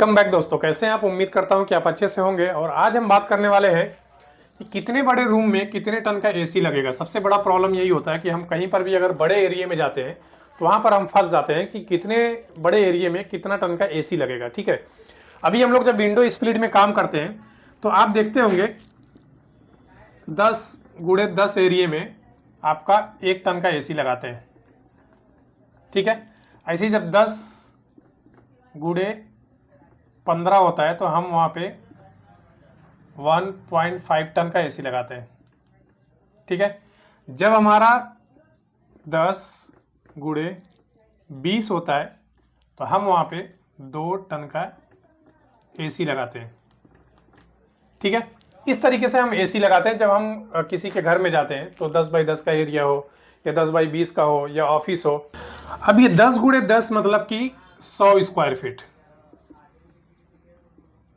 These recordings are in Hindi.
वेलकम बैक दोस्तों, कैसे हैं आप। उम्मीद करता हूं कि आप अच्छे से होंगे। और आज हम बात करने वाले हैं कि कितने बड़े रूम में कितने टन का एसी लगेगा। सबसे बड़ा प्रॉब्लम यही होता है कि हम कहीं पर भी अगर बड़े एरिया में जाते हैं तो वहां पर हम फंस जाते हैं कि कितने बड़े एरिया में कितना टन का एसी लगेगा। ठीक है, अभी हम लोग जब विंडो स्प्लिट में काम करते हैं तो आप देखते होंगे 10x10 एरिया में आपका 1 टन का एसी लगाते हैं। ठीक है, ऐसे ही जब 10x15 होता है तो हम वहाँ पे 1.5 टन का एसी लगाते हैं। ठीक है, जब हमारा 10x20 होता है तो हम वहाँ पे 2 टन का एसी लगाते हैं। ठीक है, इस तरीके से हम एसी लगाते हैं जब हम किसी के घर में जाते हैं तो 10x10 का एरिया हो या 10x20 का हो या ऑफिस हो। अब ये 10x10 मतलब कि 100 स्क्वायर फीट।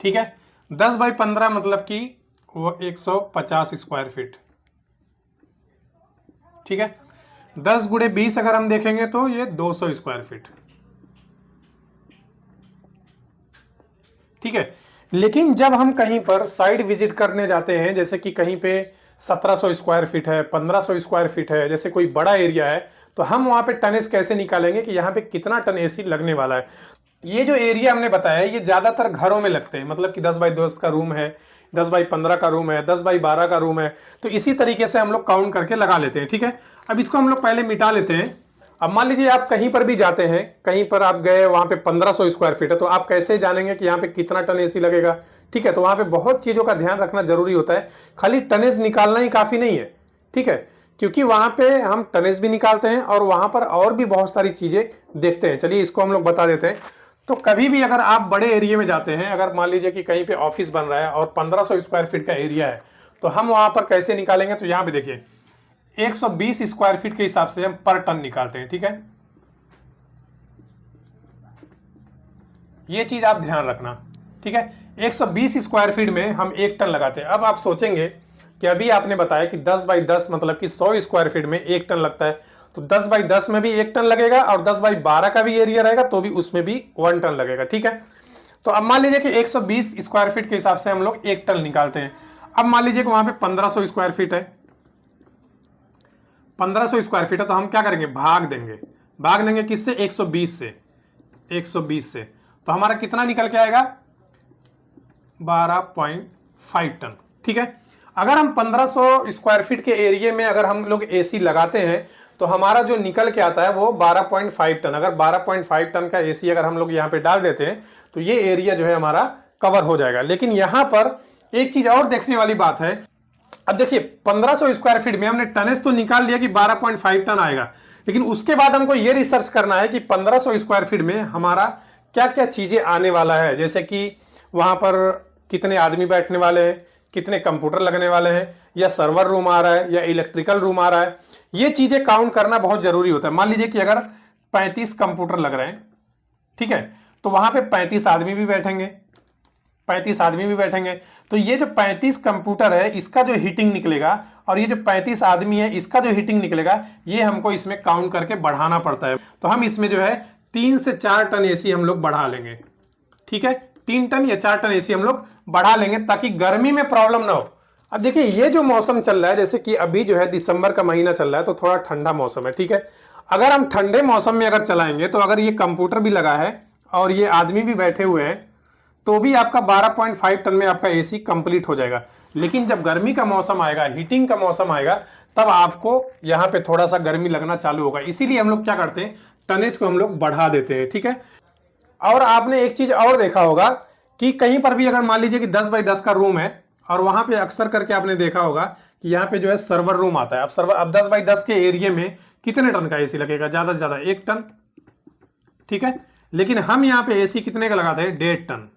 ठीक है, 10x15 मतलब कि वो 150 स्क्वायर फीट। ठीक है, 10x20 अगर हम देखेंगे तो ये 200 स्क्वायर फीट। ठीक है, लेकिन जब हम कहीं पर साइड विजिट करने जाते हैं, जैसे कि कहीं पे 1700 स्क्वायर फीट है, 1500 स्क्वायर फीट है, जैसे कोई बड़ा एरिया है, तो हम वहां पे टनेज कैसे निकालेंगे कि यहाँ पे कितना टन एसी लगने वाला है। ये जो एरिया हमने बताया ये ज्यादातर घरों में लगते हैं, मतलब कि 10x10 का रूम है, 10x15 का रूम है, 10x12 का रूम है, तो इसी तरीके से हम लोग काउंट करके लगा लेते हैं। ठीक है, अब इसको हम लोग पहले मिटा लेते हैं। अब मान लीजिए आप कहीं पर भी जाते हैं, कहीं पर आप गए, वहां पे 1500 स्क्वायर फीट है, तो आप कैसे जानेंगे कि यहाँ पे कितना टन एसी लगेगा। ठीक है, तो वहां पे बहुत चीजों का ध्यान रखना जरूरी होता है, खाली टनेज निकालना ही काफी नहीं है। ठीक है, क्योंकि वहां पे हम टनेज भी निकालते हैं और वहां पर और भी बहुत सारी चीजें देखते हैं। चलिए इसको हम लोग बता देते हैं। तो कभी भी अगर आप बड़े एरिया में जाते हैं, अगर मान लीजिए कि कहीं पे ऑफिस बन रहा है और 1500 स्क्वायर फीट का एरिया है, तो हम वहां पर कैसे निकालेंगे। तो यहां पे देखिए 120 स्क्वायर फीट के हिसाब से हम पर टन निकालते हैं। ठीक है, ये चीज आप ध्यान रखना। ठीक है, 120 स्क्वायर फीट में हम 1 टन लगाते हैं। अब आप सोचेंगे कि अभी आपने बताया कि 10x10 मतलब कि 100 स्क्वायर फीट में 1 टन लगता है, तो 10x10 में भी 1 टन लगेगा और 10x12 का भी एरिया रहेगा तो भी उसमें भी 1 टन लगेगा। ठीक है, तो अब मान लीजिए कि 120 स्क्वायर फीट के हिसाब से हम लोग 1 टन निकालते हैं। अब मान लीजिए कि वहां पे 1500 स्क्वायर फीट है, 1500 स्क्वायर फीट है, तो हम क्या करेंगे, भाग देंगे किससे, 120 से। 120 से तो हमारा कितना निकल के आएगा, 12.5 टन। ठीक है, अगर हम 1500 स्क्वायर फीट के एरिया में अगर हम लोग एसी लगाते हैं तो हमारा जो निकल के आता है वो 12.5 टन। अगर 12.5 टन का एसी अगर हम लोग यहाँ पे डाल देते हैं तो ये एरिया जो है हमारा कवर हो जाएगा। लेकिन यहां पर एक चीज और देखने वाली बात है। अब देखिए 1500 स्क्वायर फीट में हमने टनेज तो निकाल लिया कि 12.5 टन आएगा, लेकिन उसके बाद हमको ये रिसर्च करना है कि 1500 स्क्वायर फीट में हमारा क्या क्या चीजें आने वाला है। जैसे कि वहां पर कितने आदमी बैठने वाले हैं, कितने कंप्यूटर लगने वाले हैं, या सर्वर रूम आ रहा है या इलेक्ट्रिकल रूम आ रहा है, ये चीजें काउंट करना बहुत जरूरी होता है। मान लीजिए कि अगर 35 कंप्यूटर लग रहे हैं, ठीक है, तो वहां पे 35 आदमी भी बैठेंगे, 35 आदमी भी बैठेंगे, तो ये जो 35 कंप्यूटर है इसका जो हीटिंग निकलेगा और ये जो 35 आदमी है इसका जो हीटिंग निकलेगा, ये हमको इसमें काउंट करके बढ़ाना पड़ता है। तो हम इसमें जो है 3 से 4 टन एसी हम लोग बढ़ा लेंगे। ठीक है, 3 टन या 4 टन एसी हम लोग बढ़ा लेंगे ताकि गर्मी में प्रॉब्लम ना हो। अब देखिए ये जो मौसम चल रहा है, जैसे कि अभी जो है दिसंबर का महीना चल रहा है, तो थोड़ा ठंडा मौसम है। ठीक है, अगर हम ठंडे मौसम में अगर चलाएंगे तो अगर ये कंप्यूटर भी लगा है और ये आदमी भी बैठे हुए हैं तो भी आपका 12.5 टन में आपका एसी कंप्लीट हो जाएगा। लेकिन जब गर्मी का मौसम आएगा, हीटिंग का मौसम आएगा, तब आपको यहाँ पे थोड़ा सा गर्मी लगना चालू होगा। इसीलिए हम लोग क्या करते हैं, टनेज को हम लोग बढ़ा देते हैं। ठीक है, और आपने एक चीज और देखा होगा कि कहीं पर भी अगर मान लीजिए कि 10x10 का रूम है और वहां पे अक्सर करके आपने देखा होगा कि यहाँ पे जो है सर्वर रूम आता है। अब 10x10 के एरिया में कितने टन का एसी लगेगा, ज्यादा से ज्यादा 1 टन। ठीक है, लेकिन हम यहाँ पे एसी कितने का लगाते हैं, 1.5 टन।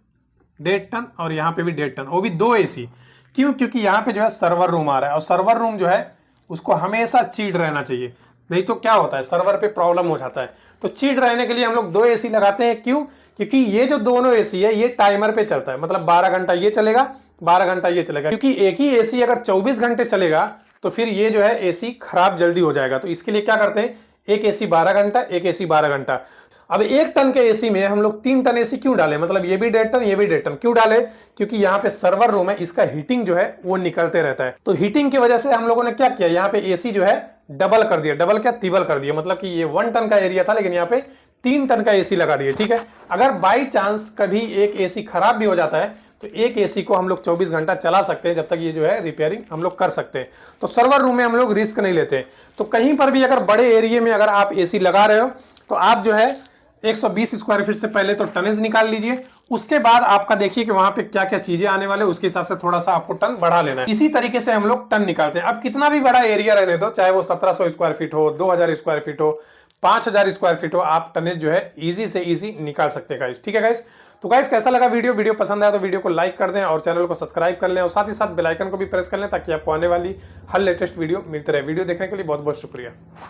1.5 टन और यहाँ पे भी 1.5 टन, वो भी 2 एसी। क्यों, क्योंकि यहाँ पे जो है सर्वर रूम आ रहा है और सर्वर रूम जो है उसको हमेशा चिल्ड रहना चाहिए, नहीं तो क्या होता है सर्वर पे प्रॉब्लम हो जाता है। तो चिल्ड रहने के लिए हम लोग 2 एसी लगाते हैं। क्यों, क्योंकि ये जो दोनों एसी है ये टाइमर पे चलता है, मतलब 12 घंटा ये चलेगा, 12 घंटा ये चलेगा। क्योंकि एक ही एसी अगर 24 घंटे चलेगा तो फिर ये जो है एसी खराब जल्दी हो जाएगा। तो इसके लिए क्या करते हैं, एक एसी 12 घंटा, एक एसी 12 घंटा। अब 1 टन के एसी में हम लोग 3 टन एसी क्यों डालें, मतलब ये भी 1.5 टन ये भी 1.5 टन क्यों डाले, क्योंकि यहाँ पे सर्वर रूम है, इसका हीटिंग जो है वो निकलते रहता है। तो हीटिंग की वजह से हम लोगों ने क्या किया, यहाँ पे एसी जो है डबल कर दिया, डबल क्या तिबल कर दिया, मतलब कि ये 1 टन का एरिया था लेकिन यहाँ पे 3 टन का एसी लगा दिए। ठीक है, अगर बाई चांस कभी एक एसी खराब भी हो जाता है तो एक एसी को हम लोग 24 घंटा चला सकते हैं, जब तक ये जो है रिपेयरिंग हम लोग कर सकते हैं। तो सर्वर रूम में हम लोग रिस्क नहीं लेते। तो कहीं पर भी अगर बड़े एरिया में अगर आप एसी लगा रहे हो तो आप जो है 120 स्क्वायर फीट से पहले तो टनेज निकाल लीजिए, उसके बाद आपका देखिए कि वहां पे क्या क्या चीजें आने वाले, उसके हिसाब से थोड़ा सा आपको टन बढ़ा लेना है। इसी तरीके से हम लोग टन निकालते हैं। अब कितना भी बड़ा एरिया रहने दो, चाहे वो 1700 स्क्वायर फीट हो, 2000 स्क्वायर फीट हो, 5000 स्क्वायर फीट हो, आप टनेज जो है इजी से इजी निकाल सकते हैं गाइस। ठीक है गाइस, तो गाइस कैसा लगा वीडियो पसंद आया तो वीडियो को लाइक कर दें और चैनल को सब्सक्राइब कर लें और साथ ही साथ बेल आइकन को भी प्रेस कर लें ताकि आपको आने वाली हर लेटेस्ट वीडियो मिलती रहे। वीडियो देखने के लिए बहुत बहुत शुक्रिया।